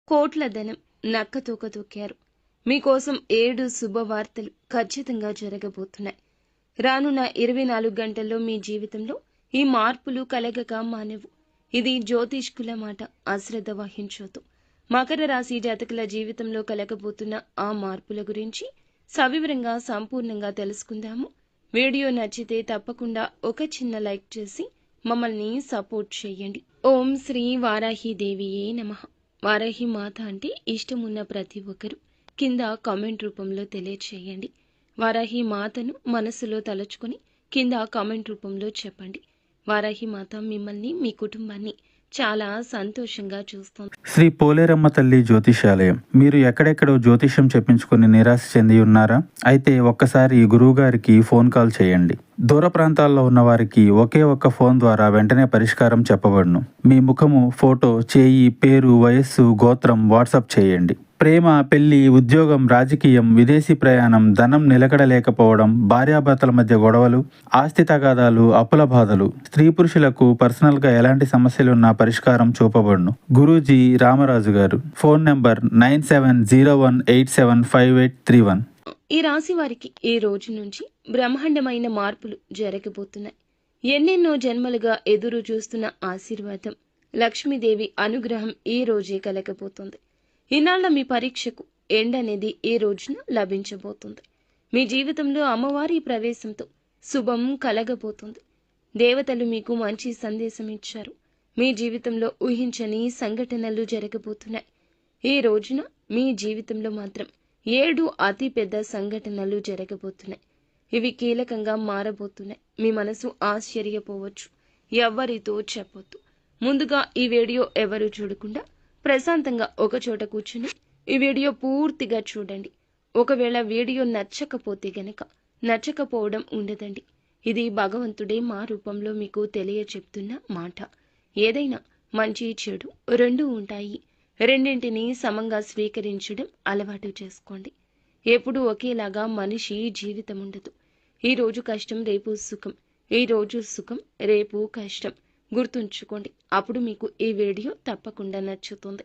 కోట్ల ధనం నక్కతోక తొక్కారు. మీకోసం 7 శుభవార్తలు ఖచ్చితంగా జరగబోతున్నాయి. రానున్న 24 గంటల్లో మీ జీవితంలో ఈ మార్పులు కలగక మానవు. ఇది జ్యోతిష్కుల మాట, అశ్రద్ధ వహించొద్దు. మకర రాశి జాతకుల జీవితంలో కలగబోతున్న ఆ మార్పుల గురించి సవివరంగా సంపూర్ణంగా తెలుసుకుందాము. వీడియో నచ్చితే తప్పకుండా ఒక చిన్న లైక్ చేసి మమ్మల్ని సపోర్ట్ చేయండి. ఓం శ్రీ వారాహి దేవియే నమః. వారాహి మాత అంటే ఇష్టమున్న ప్రతి ఒక్కరు కింద కామెంట్ రూపంలో తెలియచేయండి. వారాహి మాతను మనసులో తలుచుకొని కింద కామెంట్ రూపంలో చెప్పండి. వారాహి మాత మిమ్మల్ని, మీ కుటుంబాన్ని చాలా సంతోషంగా చూస్తుంది. శ్రీ పోలేరమ్మ తల్లి జ్యోతిషాలయం. మీరు ఎక్కడెక్కడో జ్యోతిషం చెప్పించుకుని నిరాశ చెంది ఉన్నారా? అయితే ఒక్కసారి గురువుగారికి ఫోన్ కాల్ చేయండి. దూర ప్రాంతాల్లో ఉన్న వారికి ఒకే ఒక్క ఫోన్ ద్వారా వెంటనే పరిష్కారం చెప్పబడును. మీ ముఖము, ఫోటో, చేయి, పేరు, వయస్సు, గోత్రం వాట్సాప్ చేయండి. ప్రేమ, పెళ్లి, ఉద్యోగం, రాజకీయం, విదేశీ ప్రయాణం, ధనం నిలకడలేకపోవడం, భార్యాభర్తల మధ్య గొడవలు, ఆస్తి తగాదాలు, అప్పుల బాధలు, స్త్రీ పురుషులకు పర్సనల్గా ఎలాంటి సమస్యలున్నా పరిష్కారం చూపబడును. గురూజీ రామరాజు గారు. Phone number 9701875831. ఈ రాశి వారికి ఈ రోజు నుంచి బ్రహ్మాండమైన మార్పులు జరగబోతున్నాయి. ఎన్నెన్నో జన్మలుగా ఎదురు చూస్తున్న ఆశీర్వాదం, లక్ష్మీదేవి అనుగ్రహం ఈ రోజే కలగబోతుంది. ఇన్నాళ్ల మీ పరీక్షకు ఎండ్ అనేది ఈ రోజున లభించబోతుంది. మీ జీవితంలో అమ్మవారి ప్రవేశంతో శుభం కలగబోతుంది. దేవతలు మీకు మంచి సందేశం ఇచ్చారు. మీ జీవితంలో ఊహించని సంఘటనలు జరగబోతున్నాయి. ఈ రోజున మీ జీవితంలో మాత్రం 7 అతి పెద్ద సంఘటనలు జరగబోతున్నాయి. ఇవి కీలకంగా మారబోతున్నాయి. మీ మనసు ఆశ్చర్యపోవచ్చు. ఎవ్వరితో చెప్పొద్దు. ముందుగా ఈ వీడియో ఎవరు చూడకుండా ప్రశాంతంగా ఒకచోట కూర్చుని ఈ వీడియో పూర్తిగా చూడండి. ఒకవేళ వీడియో నచ్చకపోతే గనక నచ్చకపోవడం ఉండదండి. ఇది భగవంతుడే మా రూపంలో మీకు తెలియచెప్తున్న మాట. ఏదైనా మంచి చెడు రెండూ ఉంటాయి. రెండింటినీ సమంగా స్వీకరించడం అలవాటు చేసుకోండి. ఎప్పుడూ ఒకేలాగా మనిషి జీవితం ఉండదు. ఈ రోజు కష్టం, రేపు సుఖం. ఈ రోజు సుఖం, రేపు కష్టం. గుర్తుంచుకోండి. అప్పుడు మీకు ఈ వీడియో తప్పకుండా నచ్చుతుంది.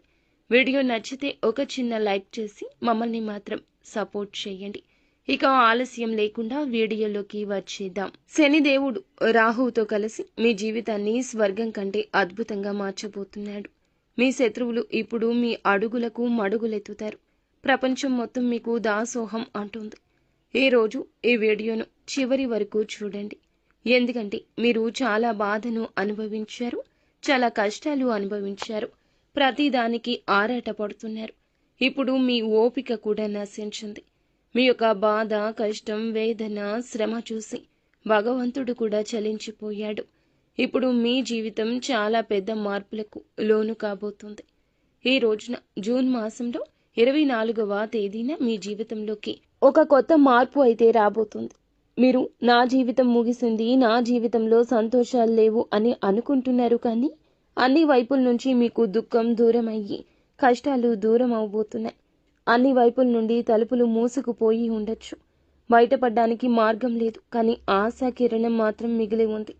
వీడియో నచ్చితే ఒక చిన్న లైక్ చేసి మమ్మల్ని మాత్రం సపోర్ట్ చేయండి. ఇక ఆలస్యం లేకుండా వీడియోలోకి వచ్చేద్దాం. శనిదేవుడు రాహువుతో కలిసి మీ జీవితాన్ని స్వర్గం కంటే అద్భుతంగా మార్చబోతున్నాడు. మీ శత్రువులు ఇప్పుడు మీ అడుగులకు మడుగులెత్తుతారు. ప్రపంచం మొత్తం మీకు దాసోహం అంటుంది. ఈ రోజు ఈ వీడియోను చివరి వరకు చూడండి. ఎందుకంటే మీరు చాలా బాధను అనుభవించారు, చాలా కష్టాలు అనుభవించారు, ప్రతిదానికి ఆరాట పడుతున్నారు. ఇప్పుడు మీ ఓపిక కూడా నశించింది. మీ యొక్క బాధ, కష్టం, వేదన, శ్రమ చూసి భగవంతుడు కూడా చలించిపోయాడు. ఇప్పుడు మీ జీవితం చాలా పెద్ద మార్పులకు లోను కాబోతుంది. ఈ రోజున జూన్ మాసంలో 24వ తేదీన మీ జీవితంలోకి ఒక కొత్త మార్పు అయితే రాబోతుంది. మీరు నా జీవితం ముగిసింది, నా జీవితంలో సంతోషాలు లేవు అని అనుకుంటున్నారు. కానీ అన్ని వైపుల నుంచి మీకు దుఃఖం దూరం అయ్యి కష్టాలు దూరం అవబోతున్నాయి. అన్ని వైపుల నుండి తలుపులు మూసుకుపోయి ఉండొచ్చు. బయటపడడానికి మార్గం లేదు. కానీ ఆశా కిరణం మాత్రం మిగిలి ఉంది.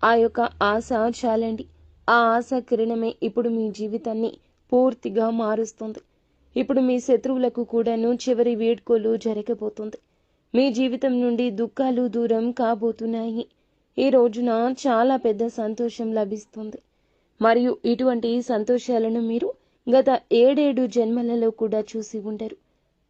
ఆ యొక్క ఆశ చాలండి. ఆ ఆశా కిరణమే ఇప్పుడు మీ జీవితాన్ని పూర్తిగా మారుస్తుంది. ఇప్పుడు మీ శత్రువులకు కూడాను చివరి వేడుకోలు జరగబోతుంది. మీ జీవితం నుండి దుఃఖాలు దూరం కాబోతున్నాయి. ఈ రోజున చాలా పెద్ద సంతోషం లభిస్తుంది. మరియు ఇటువంటి సంతోషాలను మీరు గత 7 జన్మలలో కూడా చూసి ఉండరు.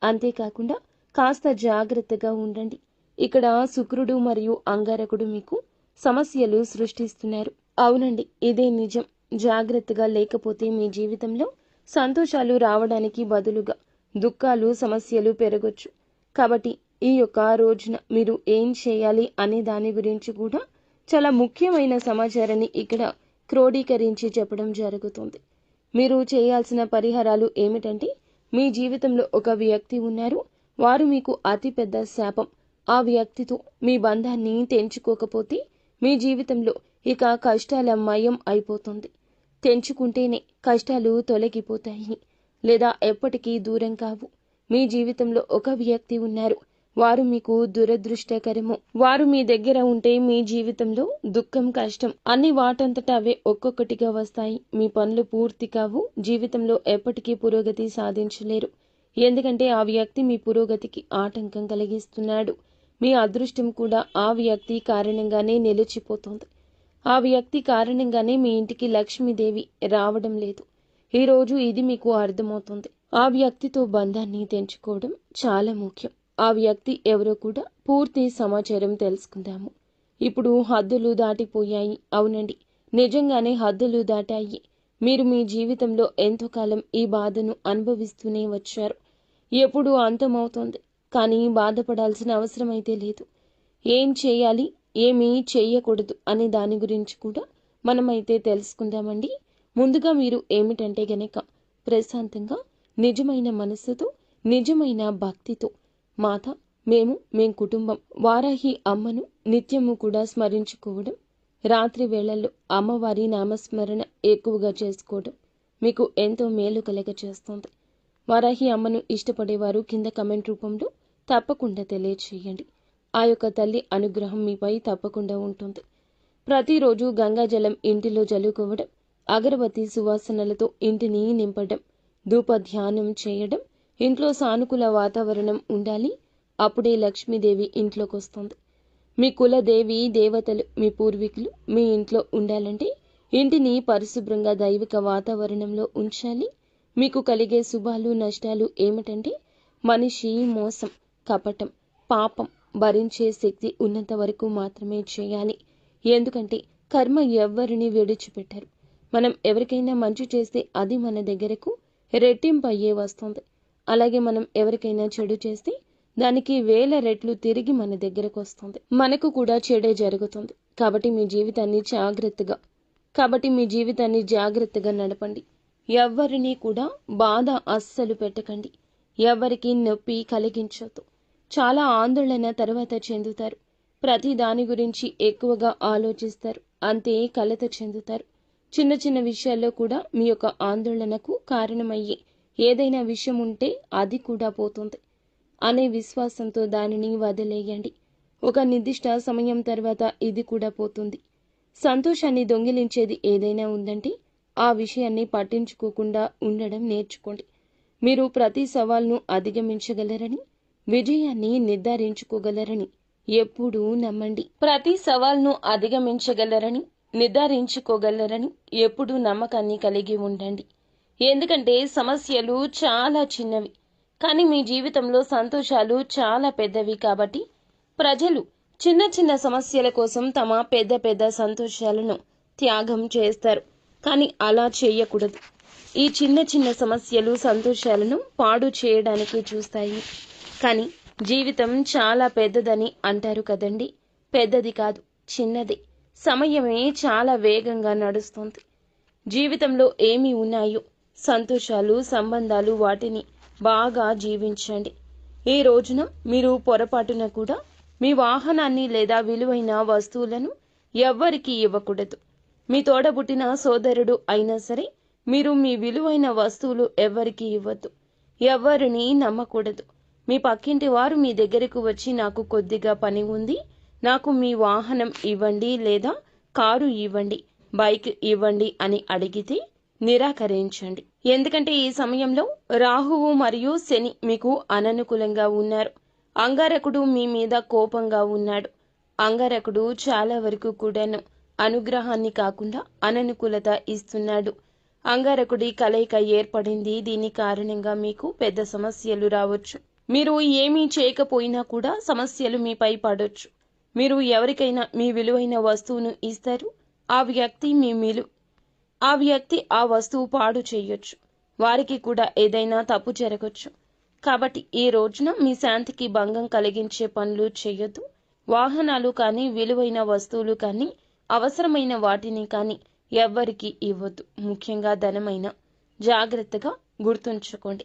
అంతేకాకుండా కాస్త జాగ్రత్తగా ఉండండి. ఇక్కడ శుక్రుడు మరియు అంగారకుడు మీకు సమస్యలు సృష్టిస్తున్నారు. అవునండి, ఇదే నిజం. జాగ్రత్తగా లేకపోతే మీ జీవితంలో సంతోషాలు రావడానికి బదులుగా దుఃఖాలు, సమస్యలు పెరగొచ్చు. కాబట్టి ఈ యొక్క రోజున మీరు ఏం చేయాలి అనే దాని గురించి కూడా చాలా ముఖ్యమైన సమాచారాన్ని ఇక్కడ క్రోడీకరించి చెప్పడం జరుగుతుంది. మీరు చేయాల్సిన పరిహారాలు ఏమిటంటే, మీ జీవితంలో ఒక వ్యక్తి ఉన్నారు. వారు మీకు అతి పెద్ద శాపం. ఆ వ్యక్తితో మీ బంధాన్ని తెంచుకోకపోతే మీ జీవితంలో ఇక కష్టాల మయం అయిపోతుంది. తెంచుకుంటేనే కష్టాలు తొలగిపోతాయి, లేదా ఎప్పటికీ దూరం కావు. మీ జీవితంలో ఒక వ్యక్తి ఉన్నారు. వారు మీకు దురదృష్టకరము. వారు మీ దగ్గర ఉంటే మీ జీవితంలో దుఃఖం, కష్టం అన్ని వాటంతట అవే ఒక్కొక్కటిగా వస్తాయి. మీ పనులు పూర్తి కావు. జీవితంలో ఎప్పటికీ పురోగతి సాధించలేరు. ఎందుకంటే ఆ వ్యక్తి మీ పురోగతికి ఆటంకం కలిగిస్తున్నాడు. మీ అదృష్టం కూడా ఆ వ్యక్తి కారణంగానే నిలిచిపోతుంది. ఆ వ్యక్తి కారణంగానే మీ ఇంటికి లక్ష్మీదేవి రావడం లేదు. ఈరోజు ఇది మీకు అర్థమవుతుంది. ఆ వ్యక్తితో బంధాన్ని తెంచుకోవడం చాలా ముఖ్యం. ఆ వ్యక్తి ఎవరో కూడా పూర్తి సమాచారం తెలుసుకుందాము. ఇప్పుడు హద్దులు దాటిపోయాయి. అవునండి, నిజంగానే హద్దులు దాటాయి. మీరు మీ జీవితంలో ఎంతో కాలం ఈ బాధను అనుభవిస్తూనే వచ్చారు. ఎప్పుడు అంతమవుతోంది, కానీ బాధపడాల్సిన అవసరం అయితే లేదు. ఏం చేయాలి, ఏమీ చేయకూడదు అనే దాని గురించి కూడా మనమైతే తెలుసుకుందామండి. ముందుగా మీరు ఏమిటంటే గనక ప్రశాంతంగా, నిజమైన మనస్సుతో, నిజమైన భక్తితో మాత, మేం కుటుంబం వారాహి అమ్మను నిత్యము కూడా స్మరించుకోవడం, రాత్రి వేళల్లో అమ్మవారి నామస్మరణ ఎక్కువగా చేసుకోవడం మీకు ఎంతో మేలు కలగ చేస్తుంది. వారాహి అమ్మను ఇష్టపడేవారు కింద కమెంట్ రూపంలో తప్పకుండా తెలియచేయండి. ఆ యొక్క తల్లి అనుగ్రహం మీపై తప్పకుండా ఉంటుంది. ప్రతిరోజు గంగాజలం ఇంటిలో జల్లుకోవడం, అగరబత్తి సువాసనలతో ఇంటిని నింపడం, ధూప ధ్యానం చేయడం, ఇంట్లో సానుకూల వాతావరణం ఉండాలి. అప్పుడే లక్ష్మీదేవి ఇంట్లోకి వస్తుంది. మీ కులదేవి దేవతలు, మీ పూర్వీకులు మీ ఇంట్లో ఉండాలంటే ఇంటిని పరిశుభ్రంగా దైవిక వాతావరణంలో ఉంచాలి. మీకు కలిగే శుభాలు, నష్టాలు ఏమిటంటే మనిషి మోసం, కపటం, పాపం భరించే శక్తి ఉన్నంత వరకు మాత్రమే చేయాలి. ఎందుకంటే కర్మ ఎవ్వరిని విడిచిపెట్టారు. మనం ఎవరికైనా మంచి చేస్తే అది మన దగ్గరకు రెట్టింపు అయ్యే వస్తుంది. అలాగే మనం ఎవరికైనా చెడు చేస్తే దానికి 1000 రెట్లు తిరిగి మన దగ్గరకు వస్తుంది. మనకు కూడా చెడే జరుగుతుంది. కాబట్టి మీ జీవితాన్ని జాగ్రత్తగా నడపండి. ఎవ్వరినీ కూడా బాధ అస్సలు పెట్టకండి. ఎవ్వరికి నొప్పి కలిగించొద్దు. చాలా ఆందోళన తర్వాత చెందుతారు. ప్రతి దాని గురించి ఎక్కువగా ఆలోచిస్తారు. అంతే కలత చెందుతారు. చిన్న చిన్న విషయాల్లో కూడా మీ యొక్క ఆందోళనకు కారణమయ్యే ఏదైనా విషయం ఉంటే అది కూడా పోతుంది అనే విశ్వాసంతో దానిని వదిలేయండి. ఒక నిర్దిష్ట సమయం తర్వాత ఇది కూడా పోతుంది. సంతోషాన్ని దొంగిలించేది ఏదైనా ఉందంటే ఆ విషయాన్ని పట్టించుకోకుండా ఉండడం నేర్చుకోండి. మీరు ప్రతి సవాల్ను అధిగమించగలరని, విజయాన్ని నిర్ధారించుకోగలరని ఎప్పుడూ నమ్మండి. ప్రతి సవాల్ను అధిగమించగలరని, నిర్ధారించుకోగలరని ఎప్పుడూ నమ్మకాన్ని కలిగి ఉండండి. ఎందుకంటే సమస్యలు చాలా చిన్నవి, కానీ మీ జీవితంలో సంతోషాలు చాలా పెద్దవి. కాబట్టి ప్రజలు చిన్న చిన్న సమస్యల కోసం తమ పెద్ద పెద్ద సంతోషాలను త్యాగం చేస్తారు. కానీ అలా చేయకూడదు. ఈ చిన్న చిన్న సమస్యలు సంతోషాలను పాడు చేయడానికి చూస్తాయి. కానీ జీవితం చాలా పెద్దదని అంటారు కదండి. పెద్దది కాదు, చిన్నది. సమయమే చాలా వేగంగా నడుస్తుంది. జీవితంలో ఏమి ఉన్నాయో సంతోషాలు, సంబంధాలు, వాటిని బాగా జీవించండి. ఈ రోజున మీరు పొరపాటున కూడా మీ వాహనాన్ని లేదా విలువైన వస్తువులను ఎవ్వరికీ ఇవ్వకూడదు. మీ తోడబుట్టిన సోదరుడు అయినా సరే మీరు మీ విలువైన వస్తువులు ఎవ్వరికీ ఇవ్వద్దు. ఎవ్వరిని నమ్మకూడదు. మీ పక్కింటి వారు మీ దగ్గరకు వచ్చి నాకు కొద్దిగా పని ఉంది, నాకు మీ వాహనం ఇవ్వండి లేదా కారు ఇవ్వండి, బైక్ ఇవ్వండి అని అడిగితే నిరాకరించండి. ఎందుకంటే ఈ సమయంలో రాహువు మరియు శని మీకు అననుకూలంగా ఉన్నారు. అంగారకుడు మీ మీద కోపంగా ఉన్నాడు. అంగారకుడు చాలా వరకు కూడాను అనుగ్రహాన్ని కాకుండా అననుకూలత ఇస్తున్నాడు. అంగారకుడి కలయిక ఏర్పడింది. దీని కారణంగా మీకు పెద్ద సమస్యలు రావచ్చు. మీరు ఏమీ చేయకపోయినా కూడా సమస్యలు మీపై పడొచ్చు. మీరు ఎవరికైనా మీ విలువైన వస్తువును ఇస్తారు. ఆ వ్యక్తి ఆ వస్తువు పాడు చేయొచ్చు. వారికి కూడా ఏదైనా తప్పు జరగొచ్చు. కాబట్టి ఈ రోజున మీ శాంతికి భంగం కలిగించే పనులు చేయొద్దు. వాహనాలు కానీ, విలువైన వస్తువులు కానీ, అవసరమైన వాటిని కానీ ఎవ్వరికీ ఇవ్వద్దు. ముఖ్యంగా ధనమైన. జాగ్రత్తగా గుర్తుంచుకోండి.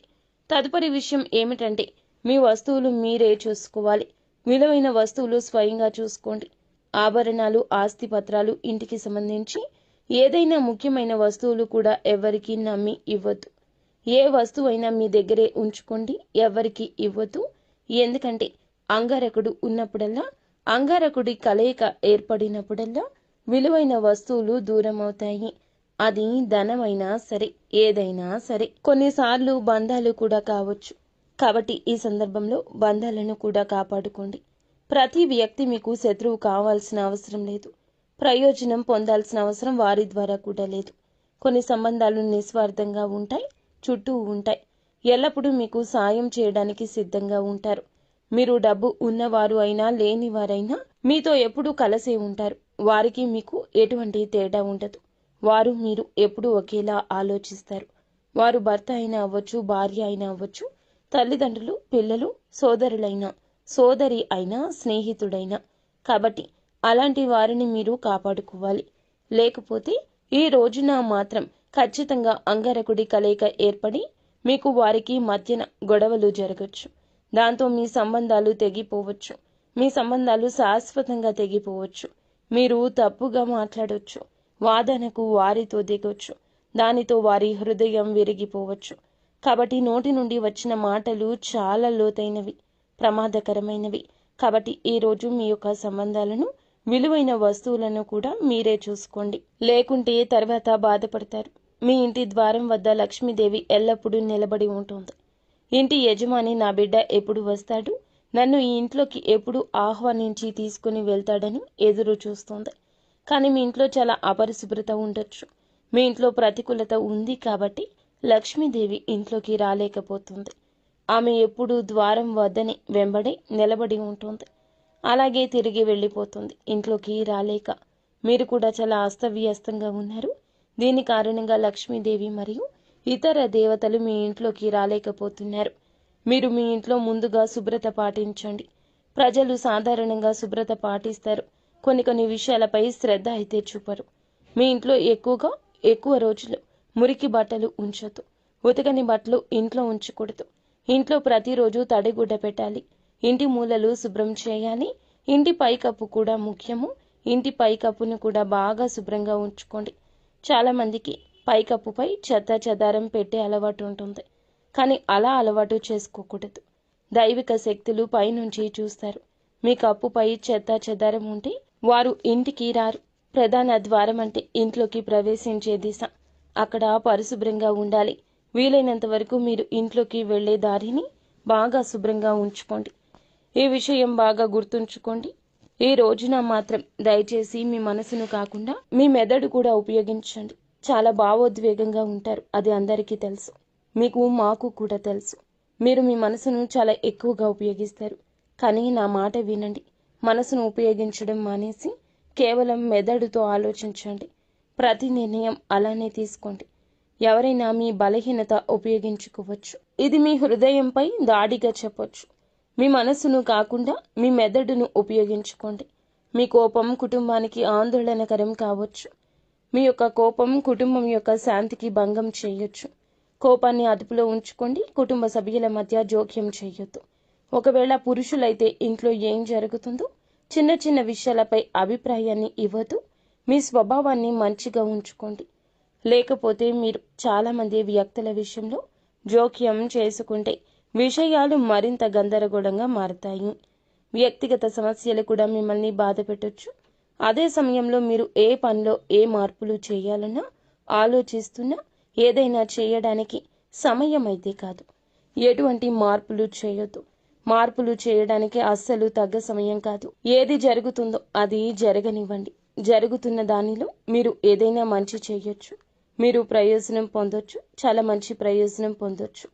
తదుపరి విషయం ఏమిటంటే మీ వస్తువులు మీరే చూసుకోవాలి. విలువైన వస్తువులు స్వయంగా చూసుకోండి. ఆభరణాలు, ఆస్తి పత్రాలు, ఇంటికి సంబంధించి ఏదైనా ముఖ్యమైన వస్తువులు కూడా ఎవ్వరికీ నమ్మి ఇవ్వద్దు. ఏ వస్తువైనా మీ దగ్గరే ఉంచుకోండి. ఎవ్వరికీ ఇవ్వద్దు. ఎందుకంటే అంగారకుడు ఉన్నప్పుడల్లా, అంగారకుడి కలయిక ఏర్పడినప్పుడల్లా విలువైన వస్తువులు దూరం అవుతాయి. అది ధనమైనా సరే, ఏదైనా సరే. కొన్నిసార్లు బంధాలు కూడా కావచ్చు. కాబట్టి ఈ సందర్భంలో బంధాలను కూడా కాపాడుకోండి. ప్రతి వ్యక్తి మీకు శత్రువు కావాల్సిన అవసరం లేదు. ప్రయోజనం పొందాల్సిన అవసరం వారి ద్వారా కూడా లేదు. కొన్ని సంబంధాలు నిస్వార్థంగా ఉంటాయి, చుట్టూ ఉంటాయి. ఎల్లప్పుడూ మీకు సాయం చేయడానికి సిద్ధంగా ఉంటారు. మీరు డబ్బు ఉన్నవారు అయినా లేనివారైనా మీతో ఎప్పుడూ కలిసే ఉంటారు. వారికి మీకు ఎటువంటి తేడా ఉండదు. వారు మీరు ఎప్పుడూ ఒకేలా ఆలోచిస్తారు. వారు భర్త అయినా అవ్వచ్చు, భార్య అయినా అవ్వచ్చు, తల్లిదండ్రులు, పిల్లలు, సోదరులైనా, సోదరి అయినా, స్నేహితుడైనా. కాబట్టి అలాంటి వారిని మీరు కాపాడుకోవాలి. లేకపోతే ఈ రోజున మాత్రం ఖచ్చితంగా అంగారకుడి కలయిక ఏర్పడి మీకు వారికి మధ్యన గొడవలు జరగచ్చు. దాంతో మీ సంబంధాలు తెగిపోవచ్చు. మీ సంబంధాలు శాశ్వతంగా తెగిపోవచ్చు. మీరు తప్పుగా మాట్లాడవచ్చు. వాదనకు వారితో దిగొచ్చు. దానితో వారి హృదయం విరిగిపోవచ్చు. కాబట్టి నోటి నుండి వచ్చిన మాటలు చాలా లోతైనవి, ప్రమాదకరమైనవి. కాబట్టి ఈ రోజు మీ యొక్క సంబంధాలను, విలువైన వస్తువులను కూడా మీరే చూసుకోండి. లేకుంటే తర్వాత బాధపడతారు. మీ ఇంటి ద్వారం వద్ద లక్ష్మీదేవి ఎల్లప్పుడూ నిలబడి ఉంటుంది. ఇంటి యజమాని నా బిడ్డ ఎప్పుడు వస్తాడు, నన్ను ఈ ఇంట్లోకి ఎప్పుడు ఆహ్వానించి తీసుకుని వెళ్తాడని ఎదురు చూస్తుంది. కానీ మీ ఇంట్లో చాలా అపరిశుభ్రత ఉండొచ్చు. మీ ఇంట్లో ప్రతికూలత ఉంది కాబట్టి లక్ష్మీదేవి ఇంట్లోకి రాలేకపోతుంది. ఆమె ఎప్పుడూ ద్వారం వద్దనే వెంబడి నిలబడి ఉంటుంది. అలాగే తిరిగి వెళ్ళిపోతుంది, ఇంట్లోకి రాలేక. మీరు కూడా చాలా అస్తవ్యస్తంగా ఉన్నారు. దీని కారణంగా లక్ష్మీదేవి మరియు ఇతర దేవతలు మీ ఇంట్లోకి రాలేకపోతున్నారు. మీరు మీ ఇంట్లో ముందుగా శుభ్రత పాటించండి. ప్రజలు సాధారణంగా శుభ్రత పాటిస్తారు. కొన్ని విషయాలపై శ్రద్ధ అయితే చూపరు. మీ ఇంట్లో ఎక్కువ రోజులు మురికి బట్టలు ఉంచొద్దు. ఉతకని బట్టలు ఇంట్లో ఉంచకూడదు. ఇంట్లో ప్రతిరోజు తడిగుడ్డ పెట్టాలి. ఇంటి మూలలు శుభ్రం చేయాలి. ఇంటి పైకప్పు కూడా ముఖ్యము. ఇంటి పైకప్పును కూడా బాగా శుభ్రంగా ఉంచుకోండి. చాలా మందికి పైకప్పుపై చెత్త చెదారం పెట్టే అలవాటు ఉంటుంది. కానీ అలా అలవాటు చేసుకోకూడదు. దైవిక శక్తులు పైనుంచి చూస్తారు. మీ కప్పుపై చెత్త చెదారం ఉంటే వారు ఇంటికి రారు. ప్రధాన ద్వారం అంటే ఇంట్లోకి ప్రవేశించే దిశ. అక్కడ పరిశుభ్రంగా ఉండాలి. వీలైనంత వరకు మీరు ఇంట్లోకి వెళ్లే దారిని బాగా శుభ్రంగా ఉంచుకోండి. ఈ విషయం బాగా గుర్తుంచుకోండి. ఈ రోజున మాత్రం దయచేసి మీ మనసును కాకుండా మీ మెదడు కూడా ఉపయోగించండి. చాలా భావోద్వేగంగా ఉంటారు, అది అందరికీ తెలుసు. మాకు కూడా తెలుసు. మీరు మీ మనసును చాలా ఎక్కువగా ఉపయోగిస్తారు. కానీ నా మాట వినండి. మనసును ఉపయోగించడం మానేసి కేవలం మెదడుతో ఆలోచించండి. ప్రతి నిర్ణయం అలానే తీసుకోండి. ఎవరైనా మీ బలహీనత ఉపయోగించుకోవచ్చు. ఇది మీ హృదయంపై దాడిగా చెప్పొచ్చు. మీ మనసును కాకుండా మీ మెదడును ఉపయోగించుకోండి. మీ కోపం కుటుంబానికి ఆందోళనకరం కావచ్చు. మీ యొక్క కోపం కుటుంబం యొక్క శాంతికి భంగం చేయొచ్చు. కోపాన్ని అదుపులో ఉంచుకోండి. కుటుంబ సభ్యుల మధ్య జోక్యం చేయొద్దు. ఒకవేళ పురుషులైతే ఇంట్లో ఏం జరుగుతుందో చిన్న చిన్న విషయాలపై అభిప్రాయాన్ని ఇవ్వదు. మీ స్వభావాన్ని మంచిగా ఉంచుకోండి. లేకపోతే మీరు చాలా మంది వ్యక్తుల విషయంలో జోక్యం చేసుకుంటే విషయాలు మరింత గందరగోళంగా మారతాయి. వ్యక్తిగత సమస్యలు కూడా మిమ్మల్ని బాధ పెట్టొచ్చు. అదే సమయంలో మీరు ఏ పనిలో ఏ మార్పులు చేయాలన్నా ఆలోచిస్తున్నా ఏదైనా చేయడానికి సమయం అయితే కాదు. ఎటువంటి మార్పులు చేయొద్దు. మార్పులు చేయడానికి అస్సలు తగ్గ సమయం కాదు. ఏది జరుగుతుందో అది జరగనివ్వండి. జరుగుతున్న దానిలో మీరు ఏదైనా మంచి చేయొచ్చు. మీరు ప్రయోజనం పొందొచ్చు. చాలా మంచి ప్రయోజనం పొందొచ్చు.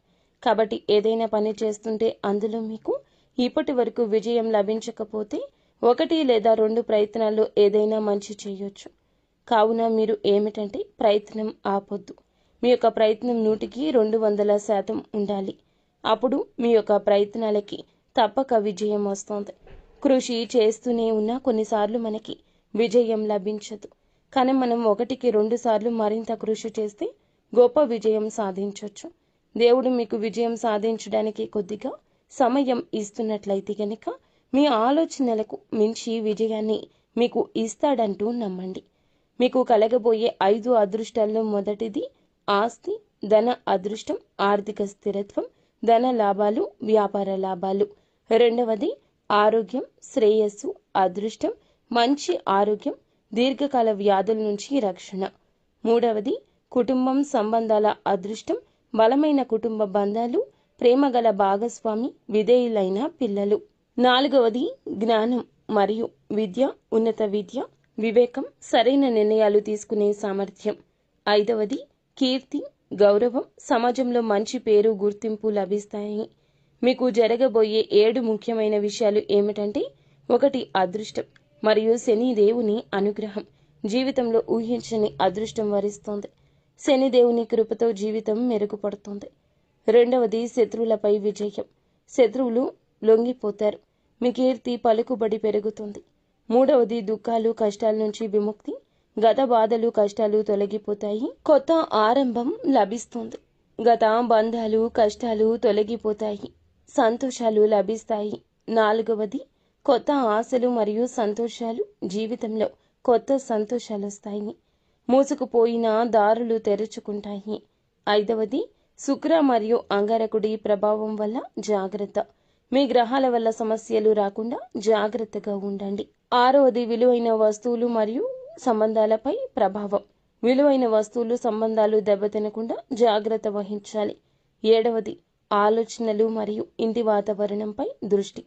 కాబట్టి ఏదైనా పని చేస్తుంటే అందులో మీకు ఇప్పటి వరకు విజయం లభించకపోతే 1 లేదా 2 ప్రయత్నాల్లో ఏదైనా మంచి చేయొచ్చు. కావున మీరు ఏమిటంటే ప్రయత్నం ఆపొద్దు. మీ యొక్క ప్రయత్నం 100కి 200% ఉండాలి. అప్పుడు మీ యొక్క ప్రయత్నాలకి తప్పక విజయం వస్తుంది. కృషి చేస్తూనే ఉన్నా కొన్నిసార్లు మనకి విజయం లభించదు. కానీ మనం 1కి 2 సార్లు మరింత కృషి చేస్తే గొప్ప విజయం సాధించవచ్చు. దేవుడు మీకు విజయం సాధించడానికి కొద్దిగా సమయం ఇస్తున్నట్లయితే గనక మీ ఆలోచనలకు మించి విజయాన్ని మీకు ఇస్తాడంటూ నమ్మండి. మీకు కలగబోయే 5 అదృష్టాల్లో మొదటిది ఆస్తి, ధన అదృష్టం, ఆర్థిక స్థిరత్వం, ధన లాభాలు, వ్యాపార లాభాలు. రెండవది ఆరోగ్యం, శ్రేయస్సు, అదృష్టం, మంచి ఆరోగ్యం, దీర్ఘకాల వ్యాధుల నుంచి రక్షణ. 3వది కుటుంబం, సంబంధాల అదృష్టం, బలమైన కుటుంబ బంధాలు, ప్రేమగల భాగస్వామి, విధేయులైన పిల్లలు. 4వది జ్ఞానం మరియు విద్య, ఉన్నత విద్య, వివేకం, సరైన నిర్ణయాలు తీసుకునే సామర్థ్యం. 5వది కీర్తి, గౌరవం, సమాజంలో మంచి పేరు, గుర్తింపు లభిస్తాయి. మీకు జరగబోయే 7 ముఖ్యమైన విషయాలు ఏమిటంటే 1 అదృష్టం మరియు శని దేవుని అనుగ్రహం. జీవితంలో ఊహించని అదృష్టం వరిస్తోంది. శని దేవుని కృపతో జీవితం మెరుగుపడుతుంది. 2వది శత్రువులపై విజయం. శత్రువులు లొంగిపోతారు. మీ కీర్తి, పలుకుబడి పెరుగుతుంది. 3వది దుఃఖాలు, కష్టాల నుంచి విముక్తి. గత బాధలు, కష్టాలు తొలగిపోతాయి. కొత్త ఆరంభం లభిస్తుంది. గత బంధాలు, కష్టాలు తొలగిపోతాయి. సంతోషాలు లభిస్తాయి. 4వది కొత్త ఆశలు మరియు సంతోషాలు. జీవితంలో కొత్త సంతోషాలు వస్తాయి. మూసుకుపోయిన దారులు తెరుచుకుంటాయి. 5వది శుక్ర మరియు అంగారకుడి ప్రభావం వల్ల జాగ్రత్త. మీ గ్రహాల వల్ల సమస్యలు రాకుండా జాగ్రత్తగా ఉండండి. 6వది విలువైన వస్తువులు మరియు సంబంధాలపై ప్రభావం. విలువైన వస్తువులు, సంబంధాలు దెబ్బతినకుండా జాగ్రత్త వహించాలి. 7వది ఆలోచనలు మరియు ఇంటి వాతావరణంపై దృష్టి.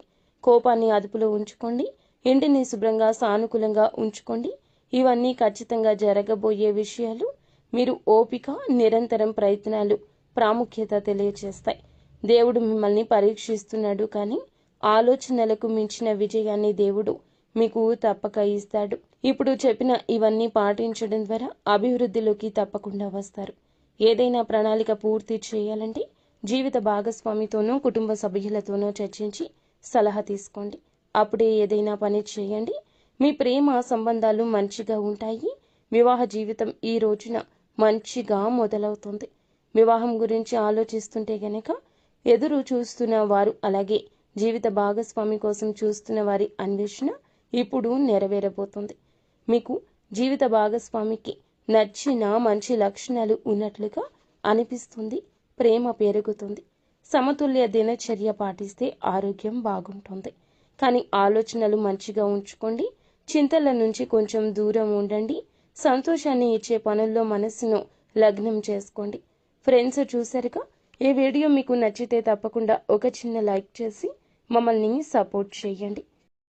కోపాన్ని అదుపులో ఉంచుకోండి. ఇంటిని శుభ్రంగా, సానుకూలంగా ఉంచుకోండి. ఇవన్నీ ఖచ్చితంగా జరగబోయే విషయాలు. మీరు ఓపిక, నిరంతరం ప్రయత్నాలు ప్రాముఖ్యత తెలియజేస్తాయి. దేవుడు మిమ్మల్ని పరీక్షిస్తున్నాడు, కానీ ఆలోచనలకు మించిన విజయాన్ని దేవుడు మీకు తప్పక ఇస్తాడు. ఇప్పుడు చెప్పిన ఇవన్నీ పాటించడం ద్వారా అభివృద్ధిలోకి తప్పకుండా వస్తారు. ఏదైనా ప్రణాళిక పూర్తి చేయాలంటే జీవిత భాగస్వామితోనో, కుటుంబ సభ్యులతోనో చర్చించి సలహా తీసుకోండి. అప్పుడే ఏదైనా పని చేయండి. మీ ప్రేమ సంబంధాలు మంచిగా ఉంటాయి. వివాహ జీవితం ఈ రోజున మంచిగా మొదలవుతుంది. వివాహం గురించి ఆలోచిస్తుంటే గనక ఎదురు చూస్తున్న వారు, అలాగే జీవిత భాగస్వామి కోసం చూస్తున్న వారి అన్వేషణ ఇప్పుడు నెరవేరబోతుంది. మీకు జీవిత భాగస్వామికి నచ్చిన మంచి లక్షణాలు ఉన్నట్లుగా అనిపిస్తుంది. ప్రేమ పెరుగుతుంది. సమతుల్య దినచర్య పాటిస్తే ఆరోగ్యం బాగుంటుంది. కానీ ఆలోచనలు మంచిగా ఉంచుకోండి. చింతల నుంచి కొంచెం దూరం ఉండండి. సంతోషాన్ని ఇచ్చే పనుల్లో మనస్సును లగ్నం చేసుకోండి. ఫ్రెండ్స్, చూసారుగా? ఈ వీడియో మీకు నచ్చితే తప్పకుండా ఒక చిన్న లైక్ చేసి మమ్మల్ని సపోర్ట్ చేయండి.